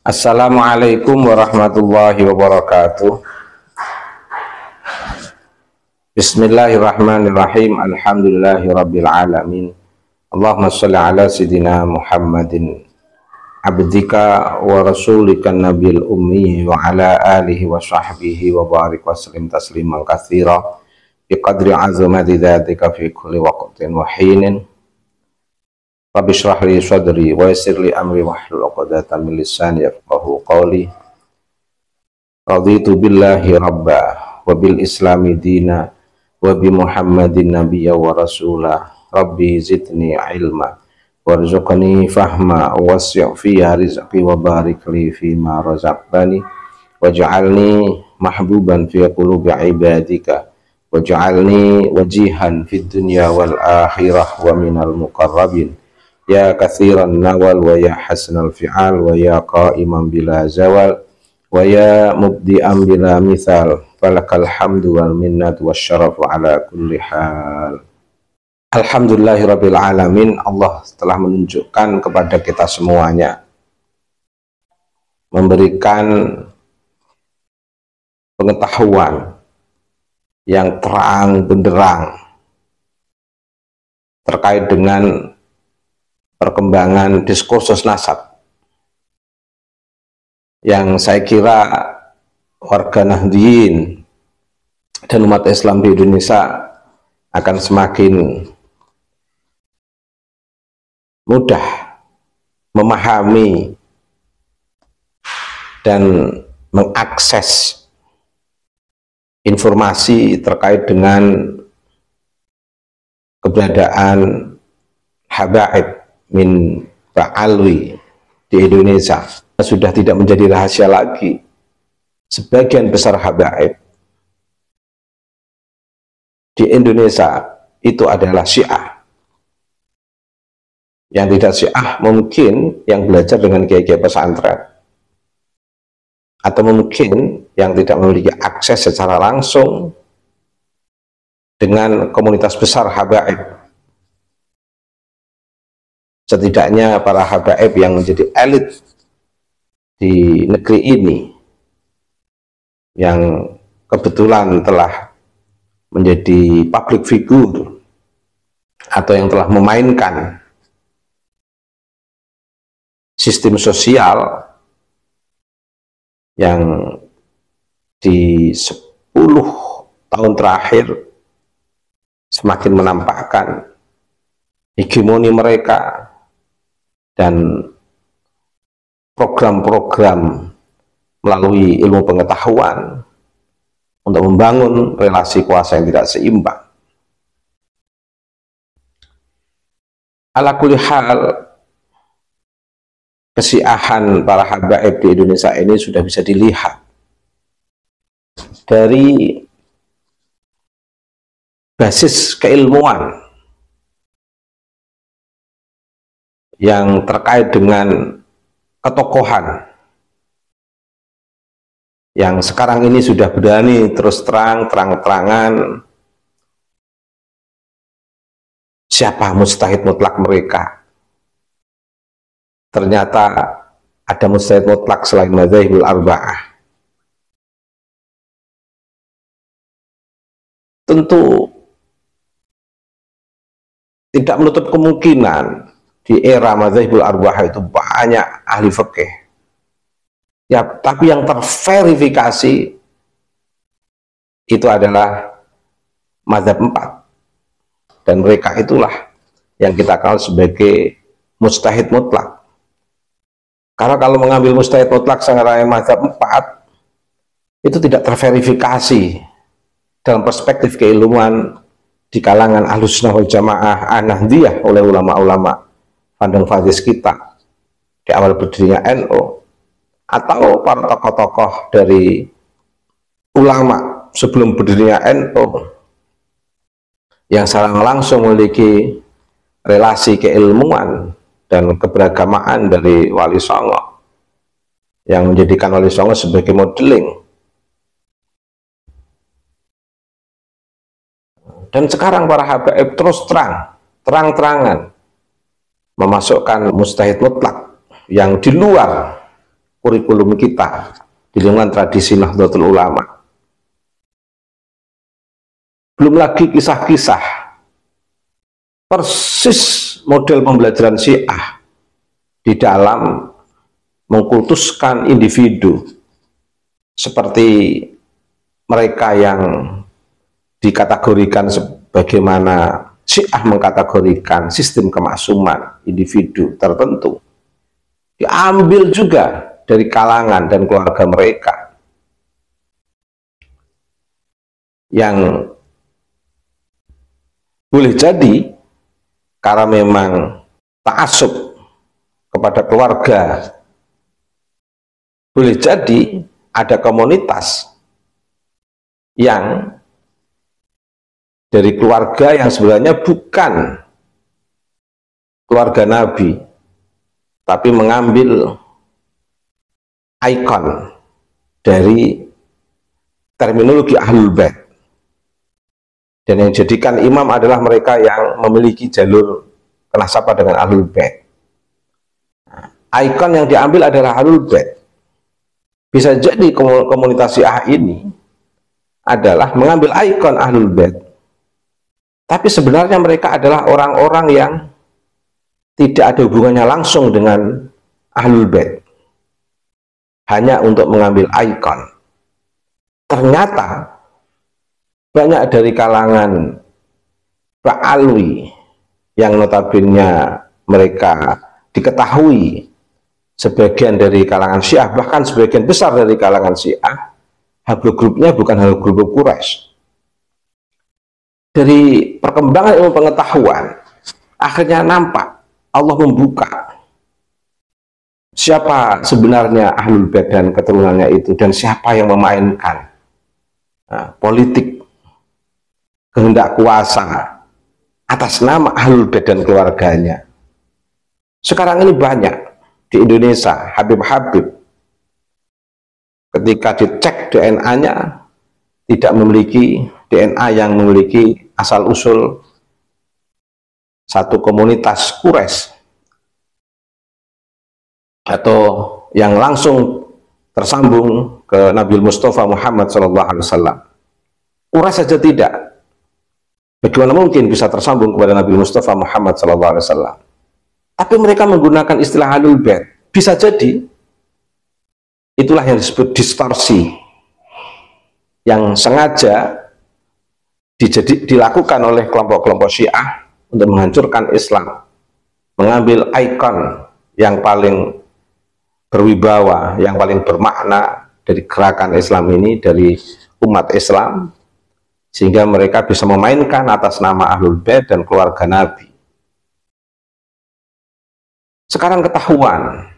Assalamualaikum warahmatullahi wabarakatuh. Bismillahirrahmanirrahim. Alhamdulillahirabbil alamin. Allahumma shalli ala sayidina Muhammadin abdika wa rasulika nabiyil ummi wa ala alihi wa sahbihi wa barik wa sallim tasliman katsira bi qadri azamati dzatika fi kulli waqtin wa hinin. Rabbi shrah li sadri wa yassir li amri wahlul 'uqdatam min lisani yafqahu qawli. Raditu billahi rabba wa bil islami dina wa bi Muhammadin nabiyya wa rasula. Rabbi zidni ilma warzuqni fahma wasi' fi rizqi wa barik li fi ma razaqtani waj'alni mahbuban fi qulubi ibadika waj'alni wajihan fid dunya wal akhirah wa minal muqarrabin. Ya katsiran nawal wa ya hasanal fi'al wa ya qa'iman bila zawal wa ya mubdi'an bila mithal falakal hamdu wal minnatu wasyarafu ala kulli hal. Alhamdulillahirabbil alamin. Allah telah menunjukkan kepada kita semuanya, memberikan pengetahuan yang terang benderang terkait dengan perkembangan diskursus nasab yang saya kira warga Nahdliyin dan umat Islam di Indonesia akan semakin mudah memahami dan mengakses informasi terkait dengan keberadaan habaib min Ba'alwi di Indonesia. Sudah tidak menjadi rahasia lagi. Sebagian besar habaib di Indonesia itu adalah Syiah. Yang tidak Syiah mungkin yang belajar dengan kiai-kiai pesantren, atau mungkin yang tidak memiliki akses secara langsung dengan komunitas besar habaib. Setidaknya para habaib yang menjadi elit di negeri ini, yang kebetulan telah menjadi public figure atau yang telah memainkan sistem sosial yang di 10 tahun terakhir semakin menampakkan hegemoni mereka dan program-program melalui ilmu pengetahuan untuk membangun relasi kuasa yang tidak seimbang. Ala kulli hal, kesiahan para habaib di Indonesia ini sudah bisa dilihat dari basis keilmuan yang terkait dengan ketokohan yang sekarang ini sudah berani terus terang-terangan siapa mujtahid mutlak mereka. Ternyata ada mujtahid mutlak selain madzhabul arba'ah. Tentu tidak menutup kemungkinan di era madzhabul arba'ah itu banyak ahli fikih. Ya, tapi yang terverifikasi itu adalah mazhab 4. Dan mereka itulah yang kita kenal sebagai mujtahid mutlak. Karena kalau mengambil mujtahid mutlak secara mazhab 4 itu tidak terverifikasi dalam perspektif keilmuan di kalangan Ahlussunnah wal Jamaah An-Nahdliyah oleh ulama-ulama pandang fadhis kita di awal berdirinya NU, atau para tokoh-tokoh dari ulama sebelum berdirinya NU yang secara langsung memiliki relasi keilmuan dan keberagamaan dari Wali Songo, yang menjadikan Wali Songo sebagai modeling. Dan sekarang para habaib terus terang-terangan memasukkan mujtahid mutlak yang di luar kurikulum kita di lingkungan tradisi Nahdlatul Ulama. Belum lagi kisah-kisah persis model pembelajaran Syiah di dalam mengkultuskan individu, seperti mereka yang dikategorikan sebagaimana Syiah mengkategorikan sistem kemaksuman individu tertentu, diambil juga dari kalangan dan keluarga mereka yang boleh jadi karena memang ta'assub kepada keluarga, boleh jadi ada komunitas yang dari keluarga yang sebenarnya bukan keluarga Nabi, tapi mengambil ikon dari terminologi Ahlul Bait, dan yang jadikan imam adalah mereka yang memiliki jalur kenasabah dengan Ahlul Bait. Ikon yang diambil adalah Ahlul Bait. Bisa jadi komunitas Syiah ini adalah mengambil ikon Ahlul Bait, tapi sebenarnya mereka adalah orang-orang yang tidak ada hubungannya langsung dengan Ahlul Bait, hanya untuk mengambil ikon. Ternyata banyak dari kalangan Ba'alwi yang notabene mereka diketahui sebagian dari kalangan Syiah, bahkan sebagian besar dari kalangan Syiah, haplogrupnya bukan haplogrup Quraisy. Dari perkembangan ilmu pengetahuan, akhirnya nampak Allah membuka siapa sebenarnya Ahlul Bait dan keturunannya itu, dan siapa yang memainkan politik kehendak kuasa atas nama Ahlul Bait dan keluarganya. Sekarang ini banyak di Indonesia Habib-habib ketika dicek DNA-nya tidak memiliki DNA yang memiliki asal-usul satu komunitas Quraisy atau yang langsung tersambung ke Nabi Mustafa Muhammad SAW. Quraisy saja tidak. Bagaimana mungkin bisa tersambung kepada Nabi Mustafa Muhammad SAW? Tapi mereka menggunakan istilah Ahlul Bait. Bisa jadi itulah yang disebut distorsi, yang sengaja dilakukan oleh kelompok-kelompok Syiah untuk menghancurkan Islam, mengambil ikon yang paling berwibawa, yang paling bermakna dari gerakan Islam ini, dari umat Islam, sehingga mereka bisa memainkan atas nama Ahlul Bait dan keluarga Nabi. Sekarang ketahuan,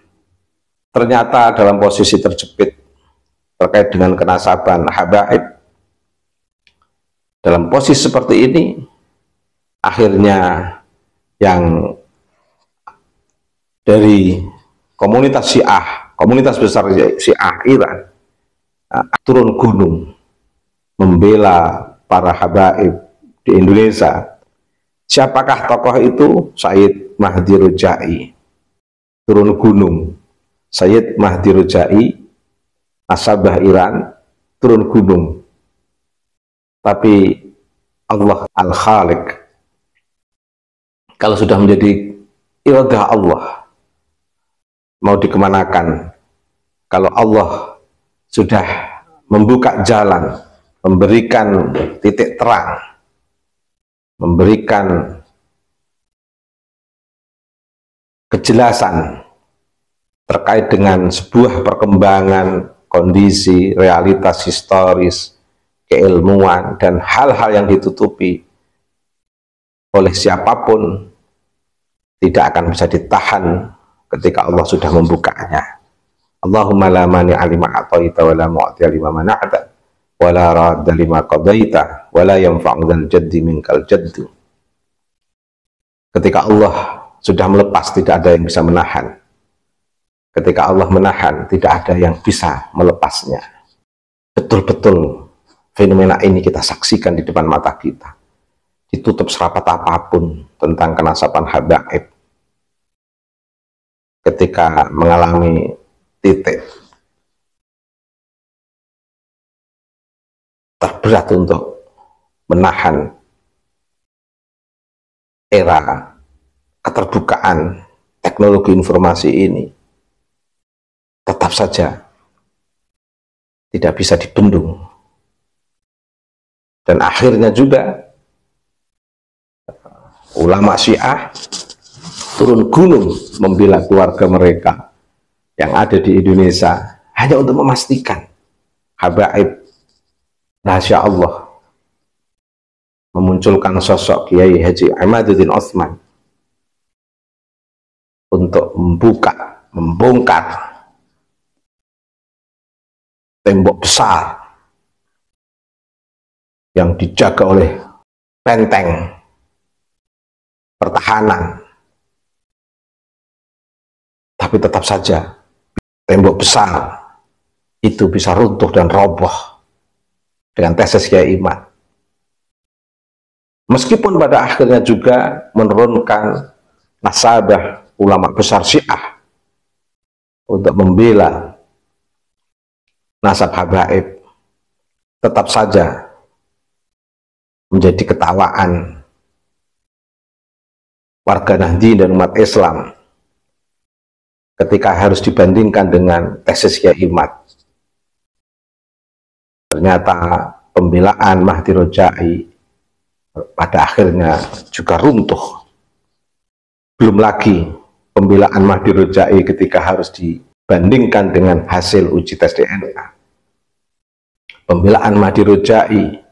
ternyata dalam posisi terjepit terkait dengan kenasaban habaib, dalam posisi seperti ini, akhirnya yang dari komunitas Syiah, komunitas besar Syiah Iran, turun gunung membela para habaib di Indonesia. Siapakah tokoh itu? Sayyid Mahdi Rojai. Turun gunung. Sayyid Mahdi Rojai, nasabah Iran, turun gunung. Tapi Allah Al-Khaliq, kalau sudah menjadi iradah Allah, mau dikemanakan? Kalau Allah sudah membuka jalan, memberikan titik terang, memberikan kejelasan terkait dengan sebuah perkembangan kondisi, realitas historis, keilmuan, dan hal-hal yang ditutupi oleh siapapun tidak akan bisa ditahan ketika Allah sudah membukanya. Allahumma la mani'a lima a'taita wa la mu'tiya lima mana'ta wa la radda lima qadaita wa la yanfa'u dzal jaddi minkal jaddu. Ketika Allah sudah melepas, tidak ada yang bisa menahan. Ketika Allah menahan, tidak ada yang bisa melepasnya. Betul-betul fenomena ini kita saksikan di depan mata kita. Ditutup serapat apapun tentang kenasaban habaib. Ketika mengalami titik terberat untuk menahan era keterbukaan teknologi informasi ini tetap saja tidak bisa dibendung, dan akhirnya juga ulama Syiah turun gunung membela keluarga mereka yang ada di Indonesia hanya untuk memastikan habaib Masya Allah memunculkan sosok Kiai Haji Imaduddin Utsman untuk membongkar tembok besar yang dijaga oleh benteng pertahanan, tapi tetap saja tembok besar itu bisa runtuh dan roboh dengan tesis Kiai Imad, meskipun pada akhirnya juga menurunkan nasabah ulama besar Syiah untuk membela nasab habaib, tetap saja menjadi ketawaan warga Nahdien dan umat Islam ketika harus dibandingkan dengan tesis Kiai Imad. Ternyata pembelaan Mahdi Rojai pada akhirnya juga runtuh. Belum lagi pembelaan Mahdi Rojai ketika harus dibandingkan dengan hasil uji tes DNA. Pembelaan Mahdi Rojai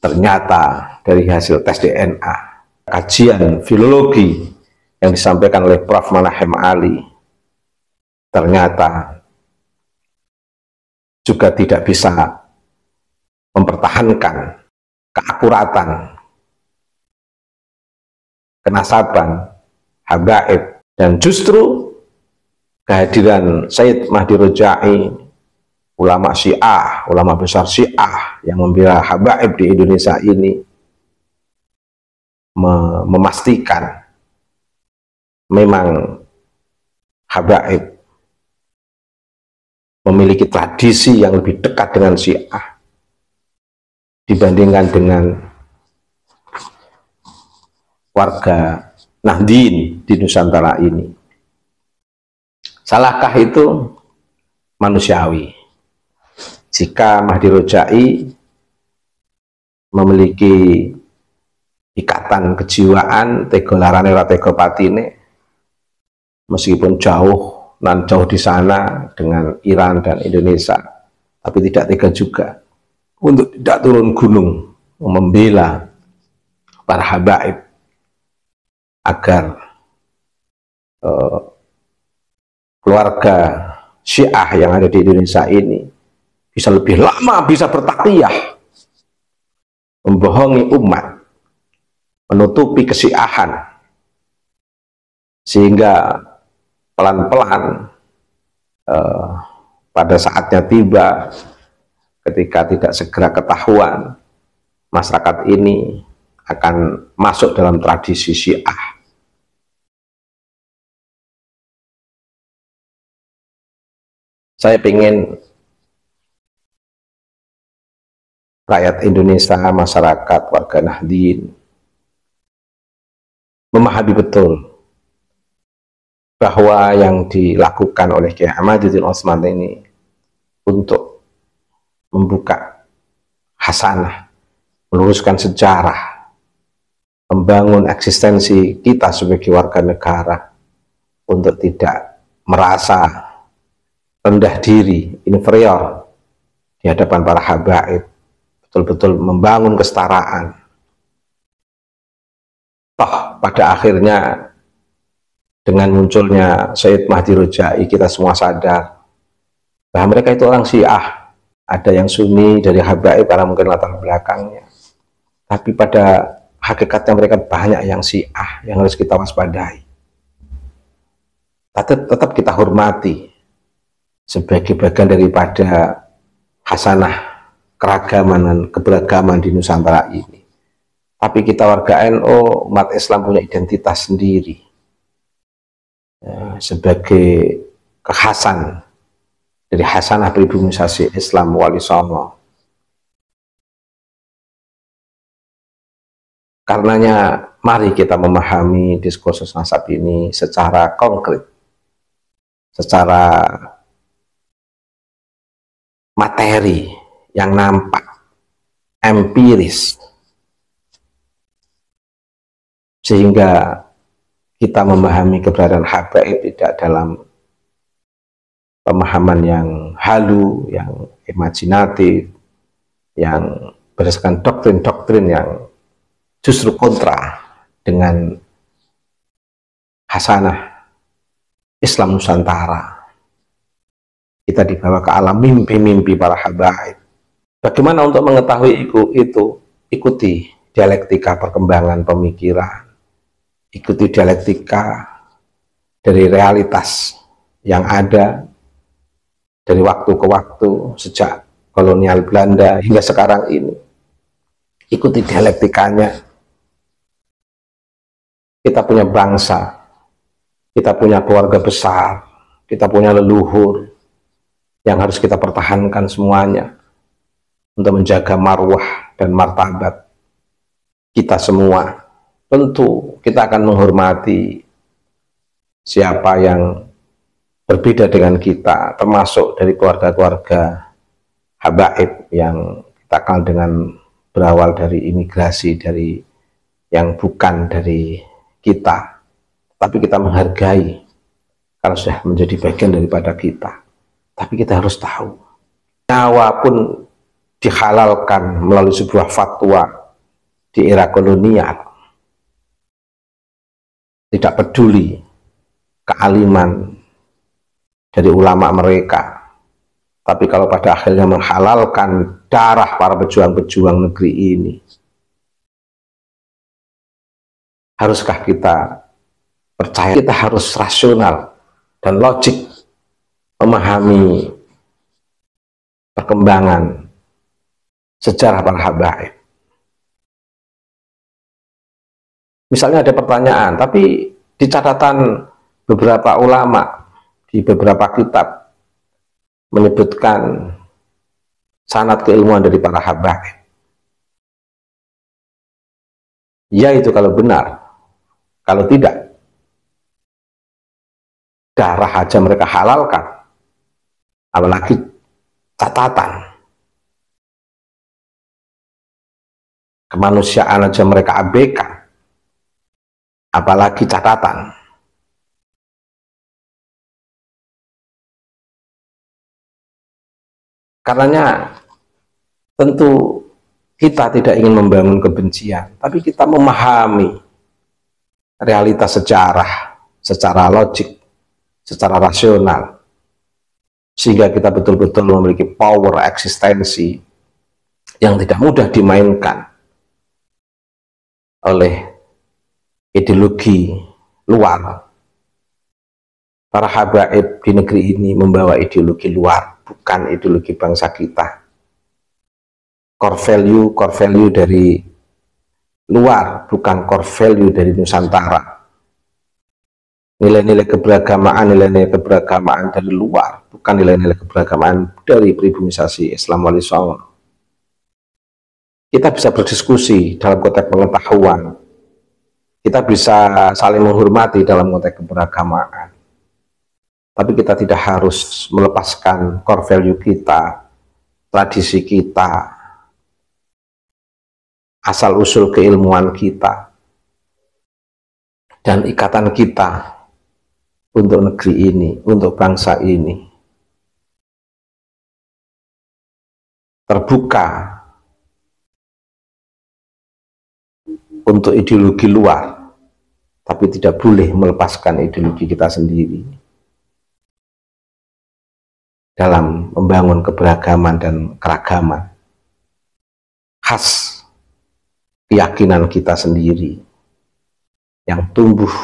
ternyata dari hasil tes DNA, kajian filologi yang disampaikan oleh Prof. Manahem Ali, ternyata juga tidak bisa mempertahankan keakuratan kenasaban habaib, dan justru kehadiran Sayyid Mahdi Rojai, ulama Syiah, ulama besar Syiah yang membela habaib di Indonesia ini, memastikan memang habaib memiliki tradisi yang lebih dekat dengan Syiah dibandingkan dengan warga Nahdien di Nusantara ini. Salahkah itu? Manusiawi. Jika Mahdi Rojai memiliki ikatan kejiwaan, tega larane ora tega patine, meskipun jauh di sana dengan Iran dan Indonesia, tapi tidak tega juga untuk tidak turun gunung membela para habaib agar keluarga Syiah yang ada di Indonesia ini bisa lebih lama bisa bertakliyah, membohongi umat, menutupi kesyiahan, sehingga pelan-pelan pada saatnya tiba, ketika tidak segera ketahuan, masyarakat ini akan masuk dalam tradisi Syiah. Saya ingin rakyat Indonesia, masyarakat, warga Nahdien memahami betul bahwa yang dilakukan oleh Kiai Imaduddin Utsman ini untuk membuka hasanah, meluruskan sejarah, membangun eksistensi kita sebagai warga negara untuk tidak merasa rendah diri, inferior di hadapan para habaib, betul-betul membangun kesetaraan. Toh pada akhirnya dengan munculnya Sayyid Mahdi Rojai, kita semua sadar bahwa mereka itu orang Syiah. Ada yang Sunni dari habaib karena mungkin latar belakangnya, tapi pada hakikatnya mereka banyak yang Syiah yang harus kita waspadai. Tetap kita hormati sebagai bagian daripada hasanah keragaman dan keberagaman di Nusantara ini. Tapi kita warga NU, umat Islam punya identitas sendiri. Ya, sebagai kekhasan dari hasanah pribumisasi Islam Wali Songo. Karenanya mari kita memahami diskursus nasab ini secara konkret, secara materi yang nampak, empiris, sehingga kita memahami keberadaan habaib tidak dalam pemahaman yang halu, yang imajinatif, yang berdasarkan doktrin-doktrin yang justru kontra dengan hasanah Islam Nusantara. Kita dibawa ke alam mimpi-mimpi para habaib. Bagaimana untuk mengetahui itu? Ikuti dialektika perkembangan pemikiran, ikuti dialektika dari realitas yang ada dari waktu ke waktu sejak kolonial Belanda hingga sekarang ini. Ikuti dialektikanya. Kita punya bangsa, kita punya keluarga besar, kita punya leluhur yang harus kita pertahankan semuanya untuk menjaga marwah dan martabat kita semua. Tentu kita akan menghormati siapa yang berbeda dengan kita, termasuk dari keluarga-keluarga habaib yang kita kenal dengan berawal dari imigrasi, dari yang bukan dari kita, tapi kita menghargai kalau sudah menjadi bagian daripada kita. Tapi kita harus tahu, nyawa pun dihalalkan melalui sebuah fatwa di era kolonial. Tidak peduli kealiman dari ulama mereka, tapi kalau pada akhirnya menghalalkan darah para pejuang-pejuang negeri ini, haruskah kita percaya? Kita harus rasional dan logik memahami perkembangan sejarah para habaib. Misalnya ada pertanyaan, tapi di catatan beberapa ulama di beberapa kitab menyebutkan sanad keilmuan dari para habaib. Ya, itu kalau benar. Kalau tidak, darah aja mereka halalkan, apalagi catatan kemanusiaan aja mereka abaikan, apalagi catatan. Karenanya tentu kita tidak ingin membangun kebencian, tapi kita memahami realitas sejarah secara logik, secara rasional, sehingga kita betul-betul memiliki power eksistensi yang tidak mudah dimainkan oleh ideologi luar. Para habaib di negeri ini membawa ideologi luar, bukan ideologi bangsa kita. Core value dari luar, bukan core value dari Nusantara. Nilai-nilai keberagamaan dari luar, bukan nilai-nilai keberagamaan dari pribumisasi Islam Wali Songo. Kita bisa berdiskusi dalam konteks pengetahuan, kita bisa saling menghormati dalam konteks keberagamaan, tapi kita tidak harus melepaskan core value kita, tradisi kita, asal-usul keilmuan kita, dan ikatan kita untuk negeri ini, untuk bangsa ini. Terbuka untuk ideologi luar, tapi tidak boleh melepaskan ideologi kita sendiri dalam membangun keberagaman dan keragaman khas keyakinan kita sendiri yang tumbuh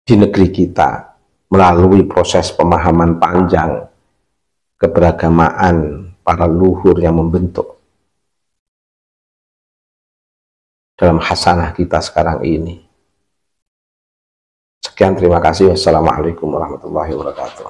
di negeri kita melalui proses pemahaman panjang keberagamaan para luhur yang membentuk dalam hasanah kita sekarang ini. Sekian, terima kasih. Wassalamualaikum warahmatullahi wabarakatuh.